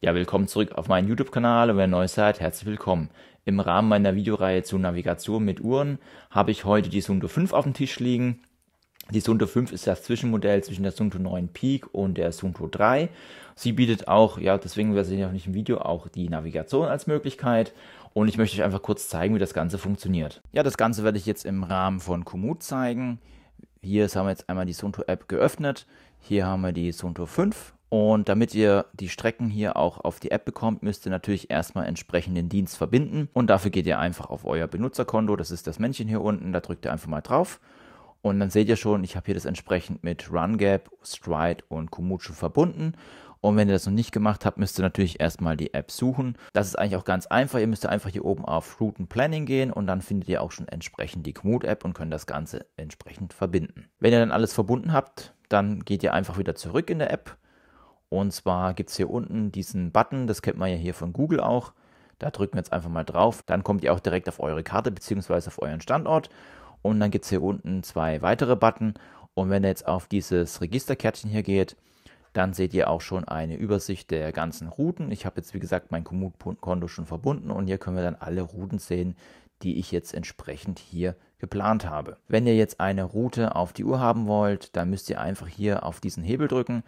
Ja, willkommen zurück auf meinen YouTube-Kanal und wenn ihr neu seid, herzlich willkommen. Im Rahmen meiner Videoreihe zur Navigation mit Uhren habe ich heute die Suunto 5 auf dem Tisch liegen. Die Suunto 5 ist das Zwischenmodell zwischen der Suunto 9 Peak und der Suunto 3. Sie bietet auch, ja, deswegen wir sehen ja auch nicht im Video, auch die Navigation als Möglichkeit. Und ich möchte euch einfach kurz zeigen, wie das Ganze funktioniert. Ja, das Ganze werde ich jetzt im Rahmen von Komoot zeigen. Hier haben wir jetzt einmal die Suunto-App geöffnet. Hier haben wir die Suunto 5. Und damit ihr die Strecken hier auch auf die App bekommt, müsst ihr natürlich erstmal entsprechend den Dienst verbinden. Und dafür geht ihr einfach auf euer Benutzerkonto. Das ist das Männchen hier unten. Da drückt ihr einfach mal drauf. Und dann seht ihr schon, ich habe hier das entsprechend mit RunGap, Stride und Komoot schon verbunden. Und wenn ihr das noch nicht gemacht habt, müsst ihr natürlich erstmal die App suchen. Das ist eigentlich auch ganz einfach. Ihr müsst einfach hier oben auf Routen Planning gehen und dann findet ihr auch schon entsprechend die Komoot-App und könnt das Ganze entsprechend verbinden. Wenn ihr dann alles verbunden habt, dann geht ihr einfach wieder zurück in der App. Und zwar gibt es hier unten diesen Button, das kennt man ja hier von Google auch. Da drücken wir jetzt einfach mal drauf. Dann kommt ihr auch direkt auf eure Karte bzw. auf euren Standort. Und dann gibt es hier unten zwei weitere Button. Und wenn ihr jetzt auf dieses Registerkärtchen hier geht, dann seht ihr auch schon eine Übersicht der ganzen Routen. Ich habe jetzt wie gesagt mein Komoot-Konto schon verbunden und hier können wir dann alle Routen sehen, die ich jetzt entsprechend hier geplant habe. Wenn ihr jetzt eine Route auf die Uhr haben wollt, dann müsst ihr einfach hier auf diesen Hebel drücken.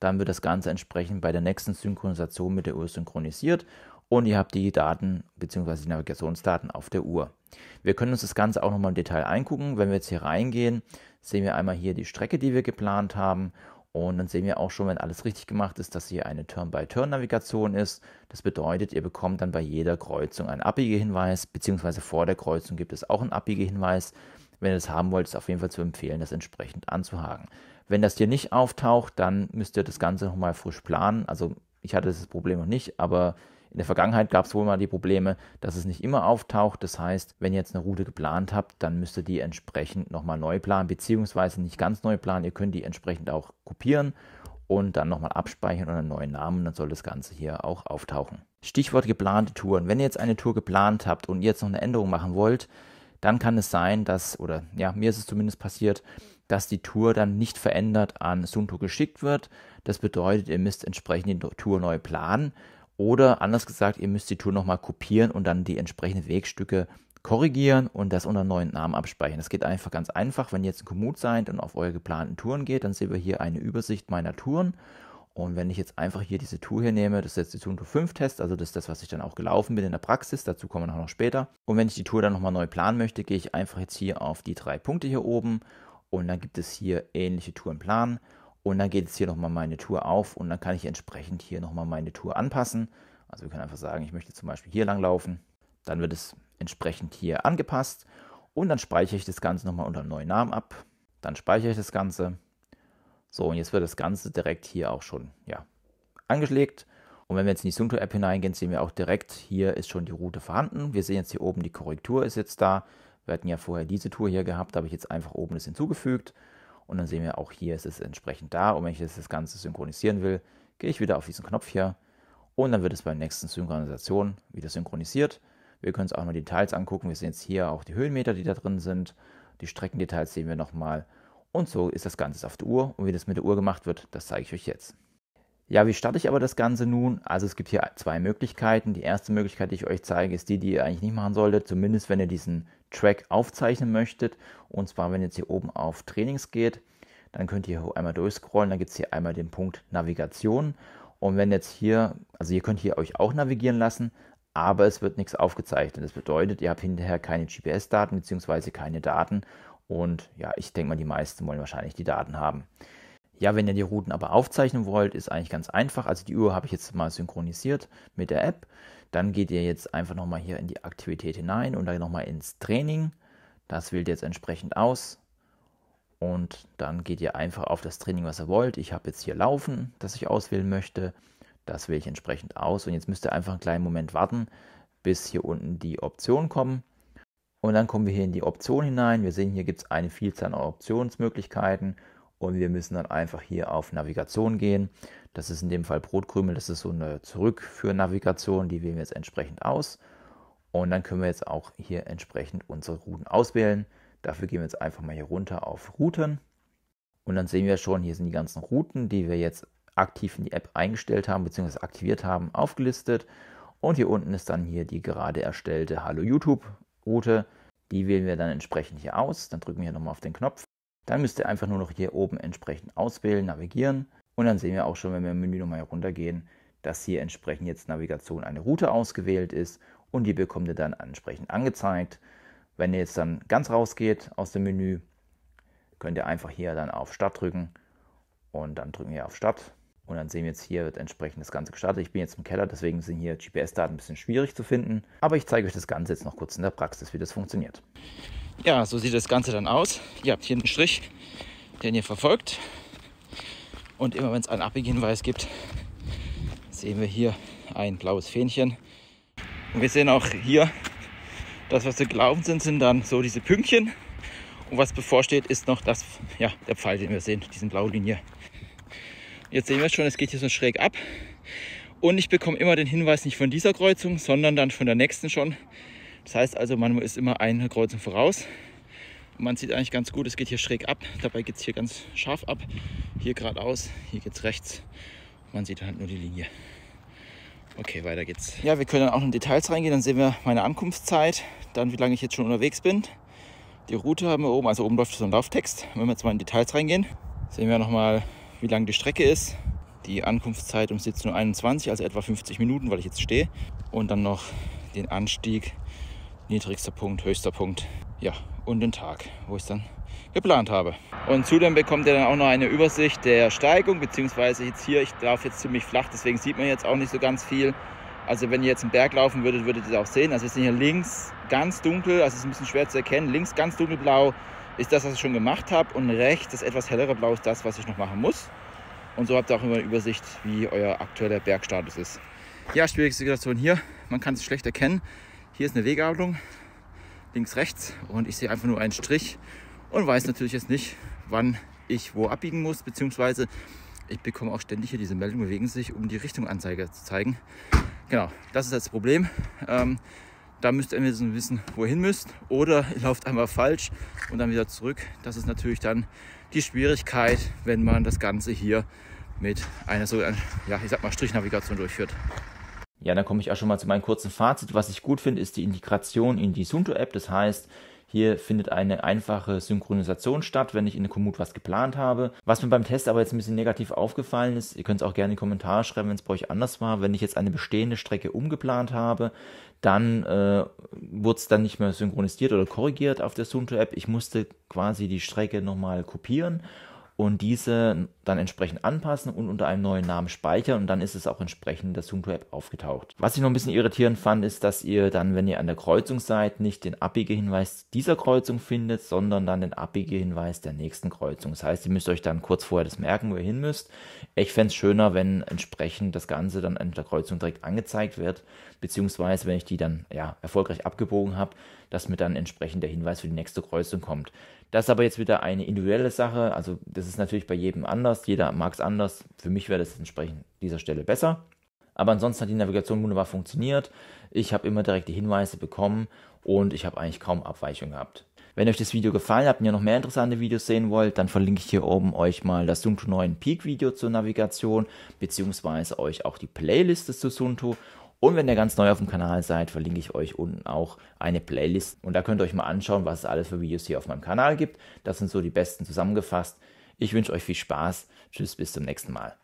Dann wird das Ganze entsprechend bei der nächsten Synchronisation mit der Uhr synchronisiert und ihr habt die Daten bzw. die Navigationsdaten auf der Uhr. Wir können uns das Ganze auch nochmal im Detail angucken. Wenn wir jetzt hier reingehen, sehen wir einmal hier die Strecke, die wir geplant haben. Und dann sehen wir auch schon, wenn alles richtig gemacht ist, dass hier eine Turn-by-Turn-Navigation ist. Das bedeutet, ihr bekommt dann bei jeder Kreuzung einen Abbiegehinweis, beziehungsweise vor der Kreuzung gibt es auch einen Abbiegehinweis. Wenn ihr das haben wollt, ist auf jeden Fall zu empfehlen, das entsprechend anzuhaken. Wenn das hier nicht auftaucht, dann müsst ihr das Ganze nochmal frisch planen. Also ich hatte das Problem noch nicht, aber in der Vergangenheit gab es wohl mal die Probleme, dass es nicht immer auftaucht. Das heißt, wenn ihr jetzt eine Route geplant habt, dann müsst ihr die entsprechend nochmal neu planen, beziehungsweise nicht ganz neu planen. Ihr könnt die entsprechend auch kopieren und dann nochmal abspeichern und einen neuen Namen, dann soll das Ganze hier auch auftauchen. Stichwort geplante Touren. Wenn ihr jetzt eine Tour geplant habt und ihr jetzt noch eine Änderung machen wollt, dann kann es sein, dass, oder ja, mir ist es zumindest passiert, dass die Tour dann nicht verändert an Suunto geschickt wird. Das bedeutet, ihr müsst entsprechend die Tour neu planen oder anders gesagt, ihr müsst die Tour nochmal kopieren und dann die entsprechenden Wegstücke korrigieren und das unter neuen Namen abspeichern. Das geht einfach ganz einfach. Wenn ihr jetzt in Komoot seid und auf eure geplanten Touren geht, dann sehen wir hier eine Übersicht meiner Touren. Und wenn ich jetzt einfach hier diese Tour hier nehme, das ist jetzt die Suunto 5 Test, also das ist das, was ich dann auch gelaufen bin in der Praxis, dazu kommen wir noch später. Und wenn ich die Tour dann nochmal neu planen möchte, gehe ich einfach jetzt hier auf die 3 Punkte hier oben und dann gibt es hier ähnliche Touren planen und dann geht es hier nochmal meine Tour auf und dann kann ich entsprechend hier nochmal meine Tour anpassen. Also wir können einfach sagen, ich möchte zum Beispiel hier lang laufen, dann wird es entsprechend hier angepasst und dann speichere ich das Ganze nochmal unter einem neuen Namen ab. Dann speichere ich das Ganze. So, und jetzt wird das Ganze direkt hier auch schon angelegt. Und wenn wir jetzt in die Suunto-App hineingehen, sehen wir auch direkt, hier ist schon die Route vorhanden. Wir sehen jetzt hier oben, die Korrektur ist jetzt da. Wir hatten ja vorher diese Tour hier gehabt, da habe ich jetzt einfach oben das hinzugefügt. Und dann sehen wir auch hier, ist es entsprechend da. Und wenn ich jetzt das Ganze synchronisieren will, gehe ich wieder auf diesen Knopf hier. Und dann wird es bei der nächsten Synchronisation wieder synchronisiert. Wir können uns auch mal die Details angucken. Wir sehen jetzt hier auch die Höhenmeter, die da drin sind. Die Streckendetails sehen wir nochmal. Und so ist das Ganze auf der Uhr. Und wie das mit der Uhr gemacht wird, das zeige ich euch jetzt. Ja, wie starte ich aber das Ganze nun? Also es gibt hier zwei Möglichkeiten. Die erste Möglichkeit, die ich euch zeige, ist die, die ihr eigentlich nicht machen solltet. Zumindest wenn ihr diesen Track aufzeichnen möchtet. Und zwar, wenn ihr jetzt hier oben auf Trainings geht, dann könnt ihr hier einmal durchscrollen. Dann gibt es hier einmal den Punkt Navigation. Und wenn jetzt hier, also ihr könnt hier euch auch navigieren lassen, aber es wird nichts aufgezeichnet. Das bedeutet, ihr habt hinterher keine GPS-Daten bzw. keine Daten. Und ja, ich denke mal, die meisten wollen wahrscheinlich die Daten haben. Ja, wenn ihr die Routen aber aufzeichnen wollt, ist eigentlich ganz einfach. Also die Uhr habe ich jetzt mal synchronisiert mit der App. Dann geht ihr jetzt einfach nochmal hier in die Aktivität hinein und dann nochmal ins Training. Das wählt ihr jetzt entsprechend aus. Und dann geht ihr einfach auf das Training, was ihr wollt. Ich habe jetzt hier Laufen, das ich auswählen möchte. Das wähle ich entsprechend aus. Und jetzt müsst ihr einfach einen kleinen Moment warten, bis hier unten die Optionen kommen. Und dann kommen wir hier in die Option hinein. Wir sehen, hier gibt es eine Vielzahl an Optionsmöglichkeiten und wir müssen dann einfach hier auf Navigation gehen. Das ist in dem Fall Brotkrümel, das ist so eine Zurückführ-Navigation, die wählen wir jetzt entsprechend aus. Und dann können wir jetzt auch hier entsprechend unsere Routen auswählen. Dafür gehen wir jetzt einfach mal hier runter auf Routen. Und dann sehen wir schon, hier sind die ganzen Routen, die wir jetzt aktiv in die App eingestellt haben bzw. aktiviert haben, aufgelistet. Und hier unten ist dann hier die gerade erstellte Hallo YouTube Route. Die wählen wir dann entsprechend hier aus. Dann drücken wir hier nochmal auf den Knopf. Dann müsst ihr einfach nur noch hier oben entsprechend auswählen, navigieren. Und dann sehen wir auch schon, wenn wir im Menü nochmal heruntergehen, dass hier entsprechend jetzt Navigation eine Route ausgewählt ist. Und die bekommt ihr dann entsprechend angezeigt. Wenn ihr jetzt dann ganz rausgeht aus dem Menü, könnt ihr einfach hier dann auf Start drücken. Und dann drücken wir auf Start. Und dann sehen wir jetzt hier, wird entsprechend das Ganze gestartet. Ich bin jetzt im Keller, deswegen sind hier GPS-Daten ein bisschen schwierig zu finden. Aber ich zeige euch das Ganze jetzt noch kurz in der Praxis, wie das funktioniert. Ja, so sieht das Ganze dann aus. Ihr habt hier einen Strich, den ihr verfolgt. Und immer wenn es einen Abbiegehinweis gibt, sehen wir hier ein blaues Fähnchen. Und wir sehen auch hier, das, was wir gelaufen sind, sind dann so diese Pünktchen. Und was bevorsteht, ist noch das, ja, der Pfeil, den wir sehen, diese blaue Linie. Jetzt sehen wir schon, es geht hier so schräg ab. Und ich bekomme immer den Hinweis nicht von dieser Kreuzung, sondern dann von der nächsten schon. Das heißt also, man ist immer eine Kreuzung voraus. Und man sieht eigentlich ganz gut, es geht hier schräg ab. Dabei geht es hier ganz scharf ab. Hier geradeaus, hier geht es rechts. Man sieht halt nur die Linie. Okay, weiter geht's. Ja, wir können dann auch in Details reingehen. Dann sehen wir meine Ankunftszeit, dann wie lange ich jetzt schon unterwegs bin. Die Route haben wir oben, also oben läuft so ein Lauftext. Wenn wir jetzt mal in Details reingehen, sehen wir nochmal, wie lang die Strecke ist. Die Ankunftszeit um 17:21 Uhr, also etwa 50 Minuten, weil ich jetzt stehe. Und dann noch den Anstieg, niedrigster Punkt, höchster Punkt. Ja, und den Tag, wo ich es dann geplant habe. Und zudem bekommt ihr dann auch noch eine Übersicht der Steigung, beziehungsweise jetzt hier, ich laufe jetzt ziemlich flach, deswegen sieht man jetzt auch nicht so ganz viel. Also wenn ihr jetzt einen Berg laufen würdet, würdet ihr das auch sehen. Also wir sind hier links ganz dunkel, also es ist ein bisschen schwer zu erkennen. Links ganz dunkelblau ist das, was ich schon gemacht habe. Und rechts das etwas hellere Blau ist das, was ich noch machen muss. Und so habt ihr auch immer eine Übersicht, wie euer aktueller Bergstatus ist. Ja, schwierigste Situation hier. Man kann es schlecht erkennen. Hier ist eine Weggabelung, links, rechts. Und ich sehe einfach nur einen Strich und weiß natürlich jetzt nicht, wann ich wo abbiegen muss. Beziehungsweise ich bekomme auch ständig hier diese Meldung, bewegen sich, um die Richtungsanzeige zu zeigen. Genau, das ist das Problem. Da müsst ihr entweder so wissen, wo ihr hin müsst, oder ihr lauft einmal falsch und dann wieder zurück. Das ist natürlich dann die Schwierigkeit, wenn man das Ganze hier mit einer sogenannten, ja, ich sag mal, Strichnavigation durchführt. Ja, dann komme ich auch schon mal zu meinem kurzen Fazit. Was ich gut finde, ist die Integration in die Suunto-App. Das heißt, hier findet eine einfache Synchronisation statt, wenn ich in der Komoot was geplant habe. Was mir beim Test aber jetzt ein bisschen negativ aufgefallen ist, ihr könnt es auch gerne in die Kommentare schreiben, wenn es bei euch anders war. Wenn ich jetzt eine bestehende Strecke umgeplant habe, dann wurde es dann nicht mehr synchronisiert oder korrigiert auf der Suunto-App. Ich musste quasi die Strecke nochmal kopieren und diese dann entsprechend anpassen und unter einem neuen Namen speichern, und dann ist es auch entsprechend in der Suunto-App aufgetaucht. Was ich noch ein bisschen irritierend fand, ist, dass ihr dann, wenn ihr an der Kreuzung seid, nicht den Abbiegehinweis dieser Kreuzung findet, sondern dann den Abbiegehinweis der nächsten Kreuzung. Das heißt, ihr müsst euch dann kurz vorher das merken, wo ihr hin müsst. Ich fände es schöner, wenn entsprechend das Ganze dann an der Kreuzung direkt angezeigt wird, beziehungsweise wenn ich die dann erfolgreich abgebogen habe, dass mir dann entsprechend der Hinweis für die nächste Kreuzung kommt. Das ist aber jetzt wieder eine individuelle Sache, also das ist natürlich bei jedem anders, jeder mag es anders. Für mich wäre das entsprechend an dieser Stelle besser. Aber ansonsten hat die Navigation wunderbar funktioniert. Ich habe immer direkt die Hinweise bekommen und ich habe eigentlich kaum Abweichungen gehabt. Wenn euch das Video gefallen hat und ihr noch mehr interessante Videos sehen wollt, dann verlinke ich hier oben euch mal das Suunto 9 Peak Video zur Navigation, beziehungsweise euch auch die Playlist zu Suunto. Und wenn ihr ganz neu auf dem Kanal seid, verlinke ich euch unten auch eine Playlist. Und da könnt ihr euch mal anschauen, was es alles für Videos hier auf meinem Kanal gibt. Das sind so die besten zusammengefasst. Ich wünsche euch viel Spaß. Tschüss, bis zum nächsten Mal.